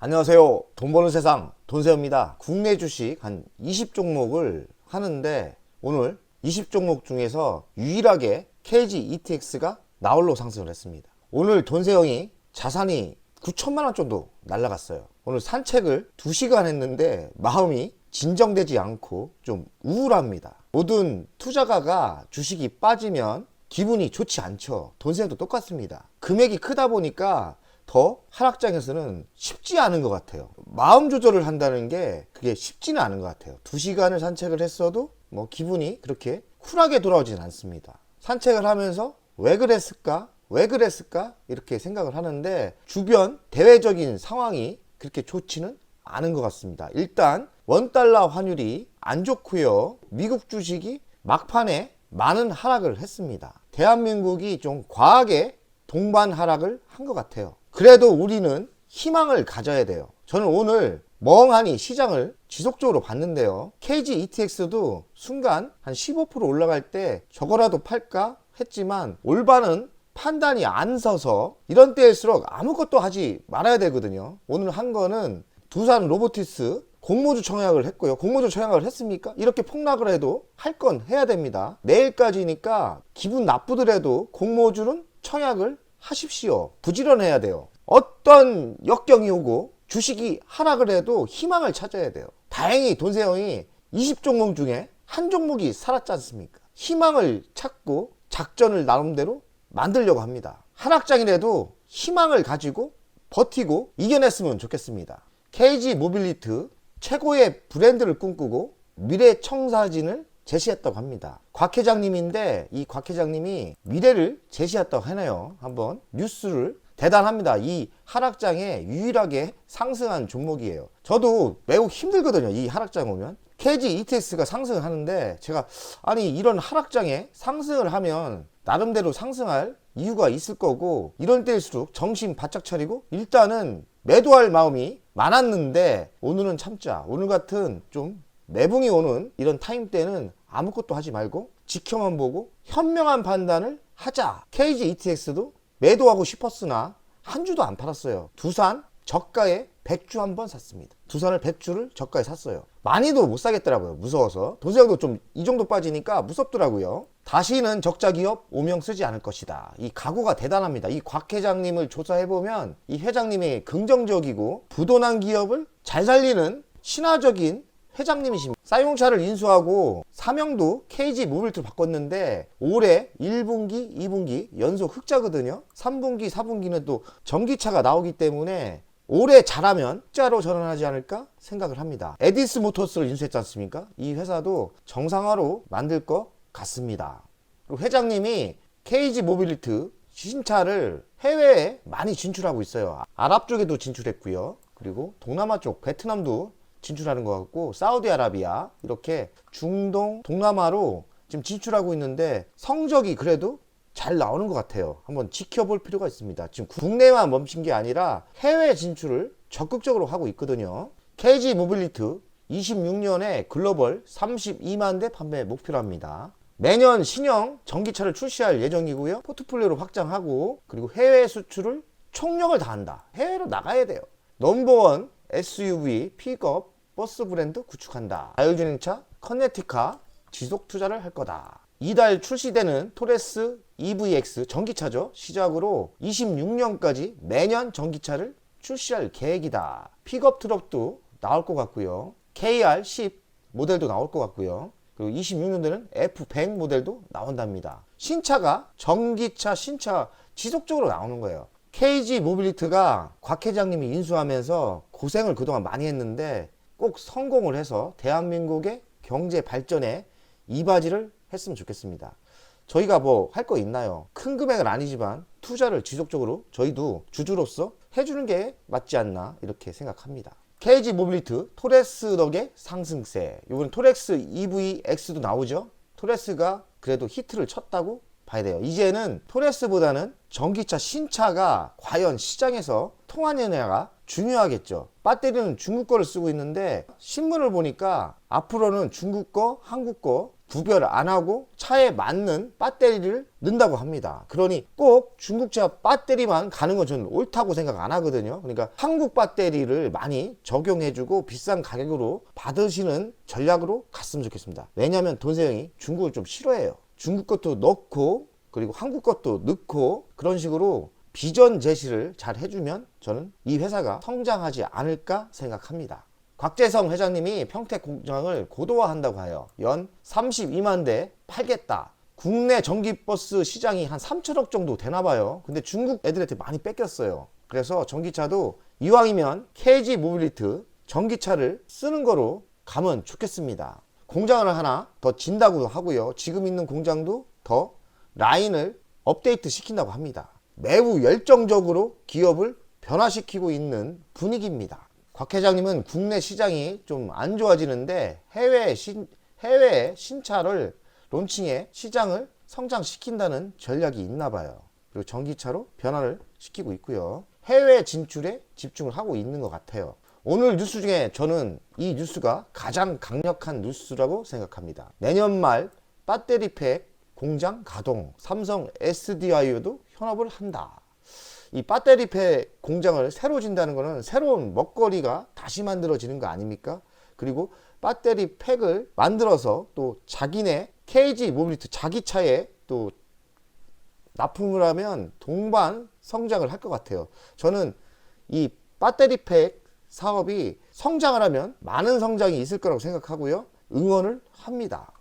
안녕하세요. 돈 버는 세상 돈세호입니다. 국내 주식 한 20종목을 하는데 오늘 20종목 중에서 유일하게 KG ETX가 나홀로 상승을 했습니다. 오늘 돈세형이 자산이 9천만 원 정도 날라갔어요. 오늘 산책을 2시간 했는데 마음이 진정되지 않고 좀 우울합니다. 모든 투자가가 주식이 빠지면 기분이 좋지 않죠. 돈세형도 똑같습니다. 금액이 크다 보니까 더 하락장에서는 쉽지 않은 것 같아요. 마음 조절을 한다는 게 그게 쉽지는 않은 것 같아요. 2시간을 산책을 했어도 뭐 기분이 그렇게 쿨하게 돌아오진 않습니다. 산책을 하면서 왜 그랬을까? 왜 그랬을까? 이렇게 생각을 하는데 주변 대외적인 상황이 그렇게 좋지는 않은 것 같습니다. 일단 원달러 환율이 안 좋고요. 미국 주식이 막판에 많은 하락을 했습니다. 대한민국이 좀 과하게 동반 하락을 한 것 같아요. 그래도 우리는 희망을 가져야 돼요. 저는 오늘 멍하니 시장을 지속적으로 봤는데요. KG ETX도 순간 한 15% 올라갈 때 저거라도 팔까 했지만 올바른 판단이 안 서서 이런 때일수록 아무것도 하지 말아야 되거든요. 오늘 한 거는 두산 로보티스 공모주 청약을 했고요. 공모주 청약을 했습니까? 이렇게 폭락을 해도 할 건 해야 됩니다. 내일까지니까 기분 나쁘더라도 공모주는 청약을 하십시오. 부지런해야 돼요. 어떤 역경이 오고 주식이 하락을 해도 희망을 찾아야 돼요. 다행히 돈세형이 20종목 중에 한 종목이 살았지 않습니까? 희망을 찾고 작전을 나름대로 만들려고 합니다. 하락장이라도 희망을 가지고 버티고 이겨냈으면 좋겠습니다. KG 모빌리티 최고의 브랜드를 꿈꾸고 미래 청사진을 제시했다고 합니다. 곽 회장님인데 이 곽 회장님이 미래를 제시했다고 하네요. 한번 뉴스를 대단합니다. 이 하락장에 유일하게 상승한 종목이에요. 저도 매우 힘들거든요. 이 하락장 오면. KG ETX가 상승을 하는데 제가 아니 이런 하락장에 상승을 하면 나름대로 상승할 이유가 있을 거고 이런 때일수록 정신 바짝 차리고 일단은 매도할 마음이 많았는데 오늘은 참자. 오늘 같은 좀 매붕이 오는 이런 타임 때는 아무것도 하지 말고 지켜만 보고 현명한 판단을 하자. KG ETX도 매도하고 싶었으나 한 주도 안 팔았어요. 두산 저가에 100주 한번 샀습니다. 두산을 100주를 저가에 샀어요. 많이도 못 사겠더라고요. 무서워서. 돈세형도 좀 이 정도 빠지니까 무섭더라고요. 다시는 적자 기업 오명 쓰지 않을 것이다. 이 각오가 대단합니다. 이 곽 회장님을 조사해보면 이 회장님이 긍정적이고 부도난 기업을 잘 살리는 신화적인 회장님이십니다. 쌍용차를 인수하고 사명도 KG 모빌리티로 바꿨는데 올해 1분기, 2분기 연속 흑자거든요. 3분기, 4분기는 또 전기차가 나오기 때문에 올해 잘하면 흑자로 전환하지 않을까 생각을 합니다. 에디스 모터스를 인수했지 않습니까? 이 회사도 정상화로 만들 것 같습니다. 그리고 회장님이 KG 모빌리티 신차를 해외에 많이 진출하고 있어요. 아랍 쪽에도 진출했고요. 그리고 동남아 쪽 베트남도 진출하는 것 같고 사우디아라비아 이렇게 중동 동남아로 지금 진출하고 있는데 성적이 그래도 잘 나오는 것 같아요. 한번 지켜볼 필요가 있습니다. 지금 국내만 멈춘 게 아니라 해외 진출을 적극적으로 하고 있거든요. KG 모빌리티 26년에 글로벌 32만 대 판매 목표로 합니다. 매년 신형 전기차를 출시할 예정이고요. 포트폴리오를 확장하고 그리고 해외 수출을 총력을 다한다. 해외로 나가야 돼요. 넘버원 SUV, 픽업, 버스 브랜드 구축한다. 자율주행차, 커넥티카 지속 투자를 할 거다. 이달 출시되는 토레스 EVX 전기차죠. 시작으로 26년까지 매년 전기차를 출시할 계획이다. 픽업 트럭도 나올 것 같고요. KR10 모델도 나올 것 같고요. 그리고 26년도에는 F100 모델도 나온답니다. 신차가 전기차, 신차 지속적으로 나오는 거예요. KG 모빌리티가 곽 회장님이 인수하면서 고생을 그동안 많이 했는데 꼭 성공을 해서 대한민국의 경제 발전에 이바지를 했으면 좋겠습니다. 저희가 뭐 할 거 있나요? 큰 금액은 아니지만 투자를 지속적으로 저희도 주주로서 해주는 게 맞지 않나 이렇게 생각합니다. KG 모빌리티 토레스 덕의 상승세. 이번 토렉스 EVX도 나오죠. 토레스가 그래도 히트를 쳤다고 봐야 돼요. 이제는 토레스보다는 전기차 신차가 과연 시장에서 통하느냐가 중요하겠죠. 배터리는 중국 거를 쓰고 있는데 신문을 보니까 앞으로는 중국 거, 한국 거 구별 안 하고 차에 맞는 배터리를 넣는다고 합니다. 그러니 꼭 중국차 배터리만 가는 건 저는 옳다고 생각 안 하거든요. 그러니까 한국 배터리를 많이 적용해주고 비싼 가격으로 받으시는 전략으로 갔으면 좋겠습니다. 왜냐하면 돈세영이 중국을 좀 싫어해요. 중국 것도 넣고 그리고 한국 것도 넣고 그런 식으로 비전 제시를 잘 해주면 저는 이 회사가 성장하지 않을까 생각합니다. 곽재성 회장님이 평택 공장을 고도화한다고 해요. 연 32만 대 팔겠다. 국내 전기버스 시장이 한 3천억 정도 되나 봐요. 근데 중국 애들한테 많이 뺏겼어요. 그래서 전기차도 이왕이면 KG 모빌리티 전기차를 쓰는 거로 가면 좋겠습니다. 공장을 하나 더 진다고 하고요. 지금 있는 공장도 더 라인을 업데이트 시킨다고 합니다. 매우 열정적으로 기업을 변화시키고 있는 분위기입니다. 곽 회장님은 국내 시장이 좀 안 좋아지는데 해외 신차를 론칭해 시장을 성장시킨다는 전략이 있나 봐요. 그리고 전기차로 변화를 시키고 있고요. 해외 진출에 집중을 하고 있는 것 같아요. 오늘 뉴스 중에 저는 이 뉴스가 가장 강력한 뉴스라고 생각합니다. 내년 말 배터리팩 공장 가동, 삼성 SDI도 현업을 한다. 이 배터리팩 공장을 새로 진다는 것은 새로운 먹거리가 다시 만들어지는 거 아닙니까? 그리고 배터리팩을 만들어서 또 자기네 KG 모빌리티 자기 차에 또 납품을 하면 동반 성장을 할 것 같아요. 저는 이 배터리팩 사업이 성장을 하면 많은 성장이 있을 거라고 생각하고요. 응원을 합니다.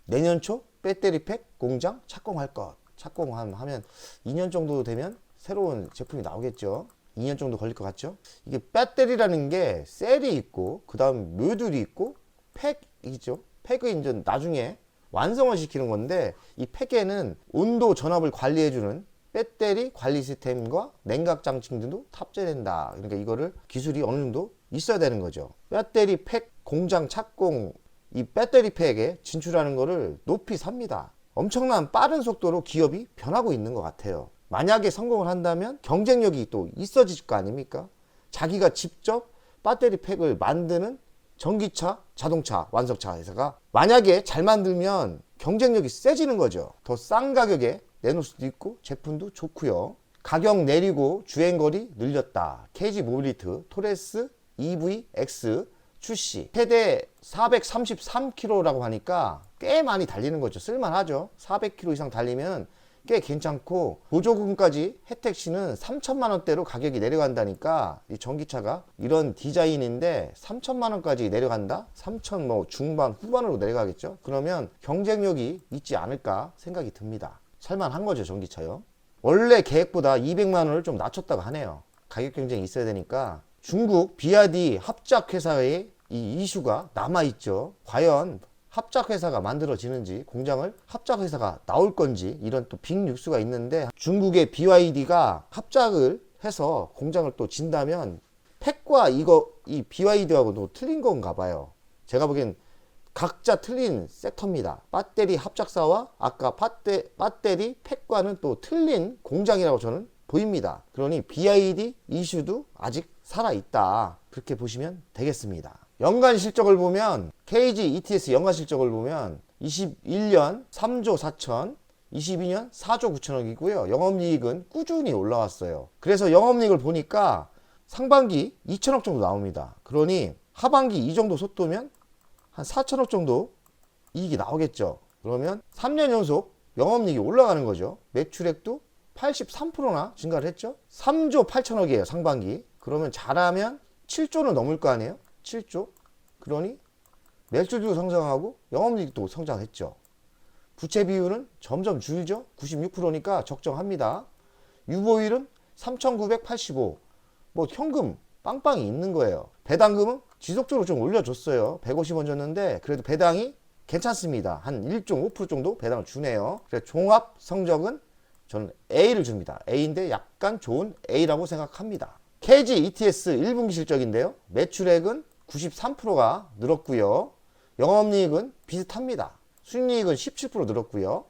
내년 초 배터리팩 공장 착공할 것. 착공하면 2년 정도 되면 새로운 제품이 나오겠죠. 2년 정도 걸릴 것 같죠. 이게 배터리라는 게 셀이 있고 그 다음 모듈이 있고 팩이죠. 팩은 이제 나중에 완성을 시키는 건데 이 팩에는 온도 전압을 관리해주는 배터리 관리 시스템과 냉각 장치 등도 탑재된다. 그러니까 이거를 기술이 어느 정도 있어야 되는 거죠. 배터리 팩 공장 착공, 이 배터리 팩에 진출하는 거를 높이 삽니다. 엄청난 빠른 속도로 기업이 변하고 있는 것 같아요. 만약에 성공을 한다면 경쟁력이 또 있어질 거 아닙니까? 자기가 직접 배터리 팩을 만드는 전기차, 자동차, 완성차 회사가 만약에 잘 만들면 경쟁력이 세지는 거죠. 더 싼 가격에 내놓을 수도 있고 제품도 좋고요. 가격 내리고 주행거리 늘렸다. KG 모빌리티 토레스 EVX 출시. 최대 433km라고 하니까 꽤 많이 달리는 거죠. 쓸만하죠. 400km 이상 달리면 꽤 괜찮고 보조금까지 혜택 시는 3천만 원대로 가격이 내려간다니까 이 전기차가 이런 디자인인데 3천만 원까지 내려간다? 3천 뭐 중반 후반으로 내려가겠죠. 그러면 경쟁력이 있지 않을까 생각이 듭니다. 살만한 거죠 전기차요. 원래 계획보다 200만 원을 좀 낮췄다고 하네요. 가격 경쟁이 있어야 되니까. 중국 BYD 합작회사의 이 이슈가 남아있죠. 과연 합작회사가 만들어지는지 공장을 합작회사가 나올 건지 이런 또 빅뉴스가 있는데 중국의 BYD가 합작을 해서 공장을 또 진다면 팩과 이 BYD하고도 틀린 건가 봐요. 제가 보기엔 각자 틀린 섹터입니다. 배터리 합작사와 아까 배터리 팩과는 또 틀린 공장이라고 저는 보입니다. 그러니 BYD 이슈도 아직 살아있다. 그렇게 보시면 되겠습니다. 연간 실적을 보면 KG ETS 연간 실적을 보면 21년 3조 4천, 22년 4조 9천억이고요. 영업이익은 꾸준히 올라왔어요. 그래서 영업이익을 보니까 상반기 2천억 정도 나옵니다. 그러니 하반기 이 정도 속도면 한 4천억 정도 이익이 나오겠죠. 그러면 3년 연속 영업이익이 올라가는 거죠. 매출액도 83%나 증가를 했죠. 3조 8천억이에요 상반기. 그러면 잘하면 7조는 넘을 거 아니에요. 7조. 그러니 매출도 성장하고 영업이익도 성장했죠. 부채 비율은 점점 줄죠. 96%니까 적정합니다. 유보율은 3,985. 뭐 현금 빵빵이 있는 거예요. 배당금은 지속적으로 좀 올려줬어요. 150원 줬는데 그래도 배당이 괜찮습니다. 한 1.5% 정도 배당을 주네요. 그래서 종합 성적은 저는 A를 줍니다. A인데 약간 좋은 A라고 생각합니다. KG ETS 1분기 실적인데요. 매출액은 93%가 늘었고요. 영업이익은 비슷합니다. 순이익은 17% 늘었고요.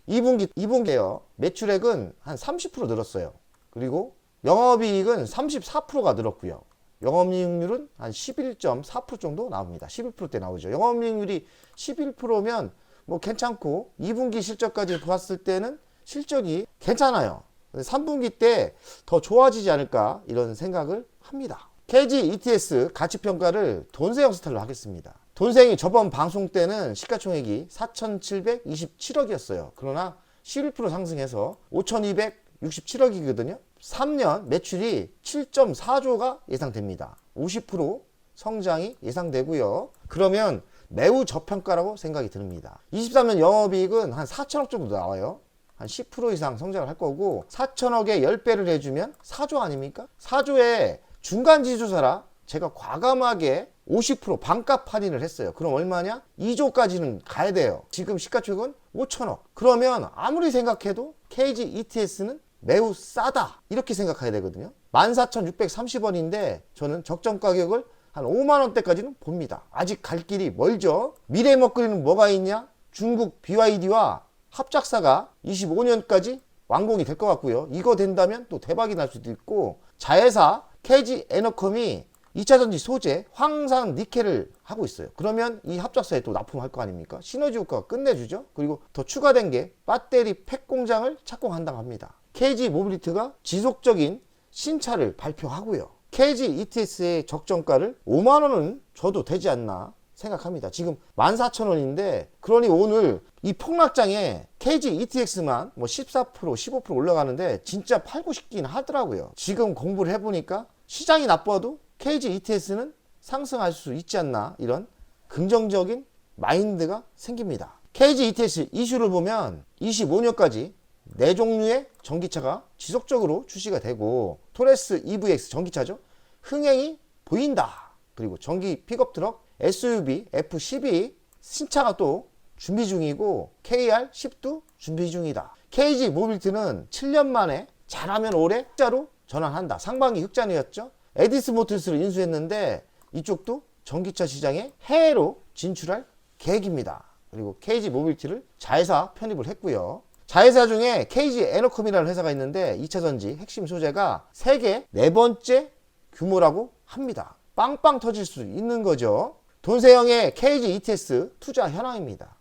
2분기에요. 매출액은 한 30% 늘었어요. 그리고 영업이익은 34%가 늘었고요. 영업이익률은 한 11.4% 정도 나옵니다. 11%대 나오죠. 영업이익률이 11%면 뭐 괜찮고 2분기 실적까지 봤을 때는 실적이 괜찮아요. 3분기 때 더 좋아지지 않을까 이런 생각을 합니다. KG ETS 가치평가를 돈세영 스타일로 하겠습니다. 돈세영이 저번 방송 때는 시가총액이 4,727억이었어요. 그러나 11% 상승해서 5,267억이거든요. 3년 매출이 7.4조가 예상됩니다. 50% 성장이 예상되고요. 그러면 매우 저평가라고 생각이 듭니다. 23년 영업이익은 한 4천억 정도 나와요. 한 10% 이상 성장을 할 거고 4천억에 10배를 해주면 4조 아닙니까? 4조에 중간지주사라 제가 과감하게 50% 반값 할인을 했어요. 그럼 얼마냐? 2조까지는 가야 돼요. 지금 시가총액은 5천억. 그러면 아무리 생각해도 KG ETS는 매우 싸다 이렇게 생각해야 되거든요. 14,630원인데 저는 적정 가격을 한 5만원대까지는 봅니다. 아직 갈 길이 멀죠. 미래 먹거리는 뭐가 있냐? 중국 BYD와 합작사가 25년까지 완공이 될 것 같고요. 이거 된다면 또 대박이 날 수도 있고, 자회사 KG 에너컴이 2차전지 소재 황산 니켈을 하고 있어요. 그러면 이 합작사에 또 납품할 거 아닙니까? 시너지 효과가 끝내주죠. 그리고 더 추가된 게 배터리 팩 공장을 착공한다고 합니다. KG 모빌리티가 지속적인 신차를 발표하고요. KG ETS의 적정가를 5만원은 줘도 되지 않나 생각합니다. 지금 14,000원인데 그러니 오늘 이 폭락장에 KG ETX만 뭐 14%, 15% 올라가는데 진짜 팔고 싶긴 하더라고요. 지금 공부를 해보니까 시장이 나빠도 KG ETS는 상승할 수 있지 않나 이런 긍정적인 마인드가 생깁니다. KG ETS 이슈를 보면 25년까지 4종류의 전기차가 지속적으로 출시가 되고 토레스 EVX 전기차죠. 흥행이 보인다. 그리고 전기 픽업 트럭 SUV F12 신차가 또 준비 중이고 KR10도 준비 중이다. KG 모빌리티는 7년 만에 잘하면 올해 흑자로 전환한다. 상반기 흑자이었죠. 에디스 모터스를 인수했는데 이쪽도 전기차 시장에 해외로 진출할 계획입니다. 그리고 KG 모빌리티를 자회사 편입을 했고요. 자회사 중에 KG 에너컴이라는 회사가 있는데 2차전지 핵심 소재가 세계 4번째 규모라고 합니다. 빵빵 터질 수 있는 거죠. 돈세영의 KG ETS 투자 현황입니다.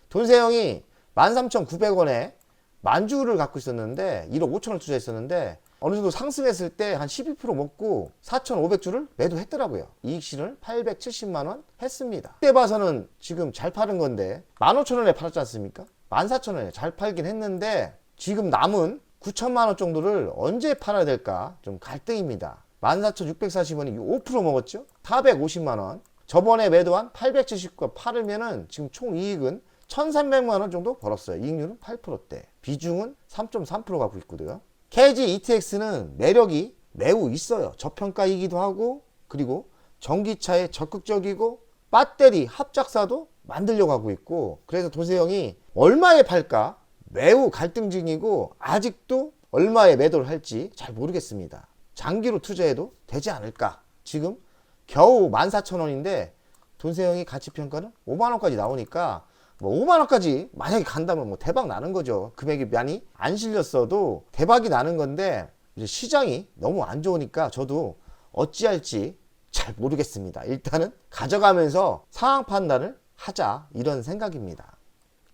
돈세영이 13,900원에 만주를 갖고 있었는데 1억 5천을 투자했었는데 어느 정도 상승했을 때 한 12% 먹고 4,500주를 매도했더라고요. 이익실을 870만원 했습니다. 그때 봐서는 지금 잘 파는 건데 15,000원에 팔았지 않습니까? 14,000원에 잘 팔긴 했는데 지금 남은 9천만원 정도를 언제 팔아야 될까 좀 갈등입니다. 14,640원이 5% 먹었죠? 450만원. 저번에 매도한 870거 팔으면은 지금 총 이익은 1,300만원 정도 벌었어요. 이익률은 8%대. 비중은 3.3% 갖고 있거든요. KG ETX는 매력이 매우 있어요. 저평가이기도 하고, 그리고 전기차에 적극적이고, 배터리 합작사도 만들려고 하고 있고, 그래서 돈세영이 얼마에 팔까 매우 갈등 중이고, 아직도 얼마에 매도를 할지 잘 모르겠습니다. 장기로 투자해도 되지 않을까. 지금 겨우 14,000원인데 돈세영이 가치평가는 5만원까지 나오니까 뭐 5만원까지 만약에 간다면 뭐 대박 나는 거죠. 금액이 많이 안 실렸어도 대박이 나는 건데 이제 시장이 너무 안 좋으니까 저도 어찌할지 잘 모르겠습니다. 일단은 가져가면서 상황 판단을 하자 이런 생각입니다.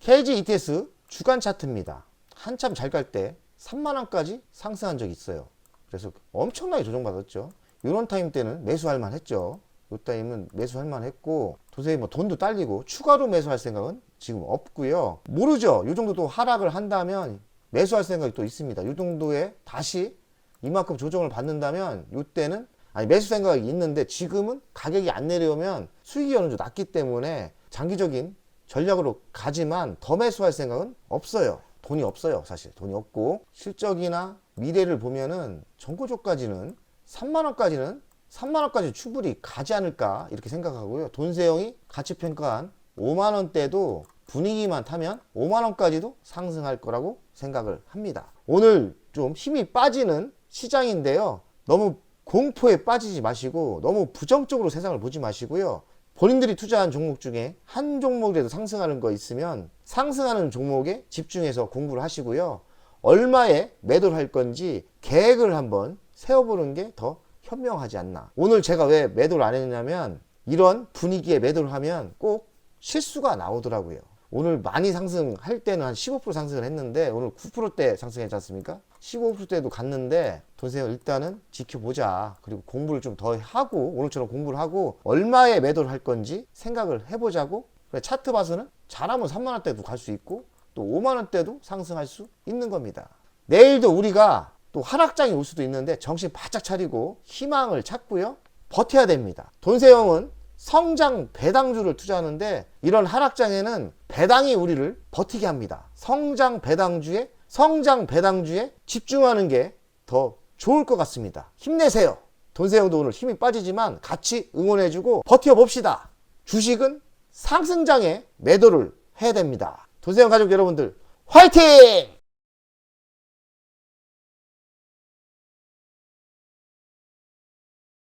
KG ETS 주간 차트입니다. 한참 잘 갈 때 3만원까지 상승한 적이 있어요. 그래서 엄청나게 조정받았죠. 이런 타임 때는 매수할 만 했죠. 이 타임은 매수할 만 했고 도저히 뭐 돈도 딸리고 추가로 매수할 생각은 지금 없고요. 모르죠. 이 정도 또 하락을 한다면 매수할 생각이 또 있습니다. 이 정도에 다시 이만큼 조정을 받는다면 이때는 아니 매수 생각이 있는데 지금은 가격이 안 내려오면 수익이 어느 정도 낮기 때문에 장기적인 전략으로 가지만 더 매수할 생각은 없어요. 돈이 없어요. 사실 돈이 없고 실적이나 미래를 보면은 전고조까지는 3만원까지 충분히 가지 않을까 이렇게 생각하고요. 돈세영이 가치평가한 5만원대도 분위기만 타면 5만원까지도 상승할 거라고 생각을 합니다. 오늘 좀 힘이 빠지는 시장인데요. 너무 공포에 빠지지 마시고 너무 부정적으로 세상을 보지 마시고요. 본인들이 투자한 종목 중에 한 종목이라도 상승하는 거 있으면 상승하는 종목에 집중해서 공부를 하시고요. 얼마에 매도를 할 건지 계획을 한번 세워보는 게 더 현명하지 않나. 오늘 제가 왜 매도를 안 했냐면 이런 분위기에 매도를 하면 꼭 실수가 나오더라고요. 오늘 많이 상승할 때는 한 15% 상승을 했는데 오늘 9%대 상승했지 않습니까? 15%대도 갔는데 돈세요 일단은 지켜보자. 그리고 공부를 좀 더 하고 오늘처럼 공부를 하고 얼마에 매도를 할 건지 생각을 해보자고. 그래, 차트 봐서는 잘하면 3만원대도 갈 수 있고 또 5만원대도 상승할 수 있는 겁니다. 내일도 우리가 또 하락장이 올 수도 있는데 정신 바짝 차리고 희망을 찾고요. 버텨야 됩니다. 돈세형은 성장 배당주를 투자하는데 이런 하락장에는 배당이 우리를 버티게 합니다. 성장 배당주에 집중하는 게 더 좋을 것 같습니다. 힘내세요. 돈세형도 오늘 힘이 빠지지만 같이 응원해주고 버텨봅시다. 주식은 상승장에 매도를 해야 됩니다. 돈세형 가족 여러분들 화이팅!